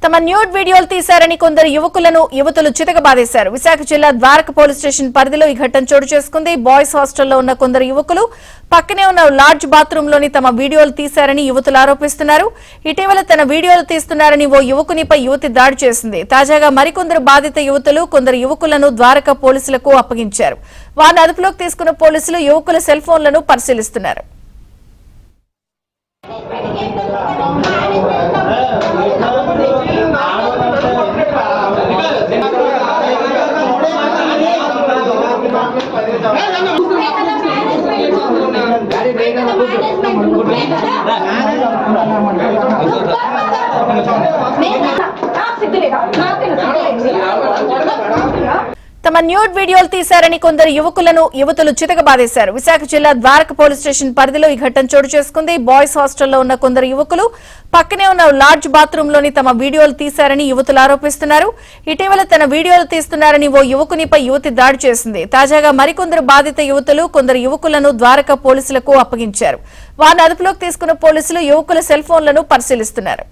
తమ న్యూడ్ వీడియోలు తీశారని కొందరు యువతులు చితకబాదేశారు. విశాఖ జిల్లా ద్వారక పోలీస్ స్టేషన్ పరిధిలో ఈ ఘటన చోటు చేసుకుంది. బాయ్స్ హాస్టల్లో ఉన్న కొందరు యువకులు పక్కనే ఉన్న లాడ్జ్ బాత్రూమ్ లోని తమ వీడియోలు తీశారని యువతులు ఆరోపిస్తున్నారు. ఇటీవల తన వీడియోలు తీస్తున్నారని ఓ యువకునిపై యువతి దాడి చేసింది. తాజాగా మరికొందరు బాధిత కొందరు యువకులను ద్వారక పోలీసులకు అప్పగించారు. వారిని అదుపులోకి తీసుకున్న పోలీసులు యువకుల సెల్ ఫోన్లను పరిశీలిస్తున్నారు. తమ న్యూడ్ వీడియోలు తీశారని కొందరు యువతులు చితకబాదేశారు. విశాఖ జిల్లా ద్వారక పోలీస్ స్టేషన్ పరిధిలో ఈ ఘటన చోటు చేసుకుంది. బాయ్స్ హాస్టల్లో ఉన్న కొందరు యువకులు పక్కనే ఉన్న లాడ్జ్ బాత్రూమ్ లోని తమ వీడియోలు తీశారని యువతులు ఆరోపిస్తున్నారు. ఇటీవల తన వీడియోలు తీస్తున్నారని ఓ యువకునిపై యువతి దాడి చేసింది. తాజాగా మరికొందరు బాధిత కొందరు యువకులను ద్వారక పోలీసులకు అప్పగించారు. వారిని అదుపులోకి తీసుకున్న పోలీసులు యువకుల సెల్ ఫోన్లను పరిశీలిస్తున్నారు.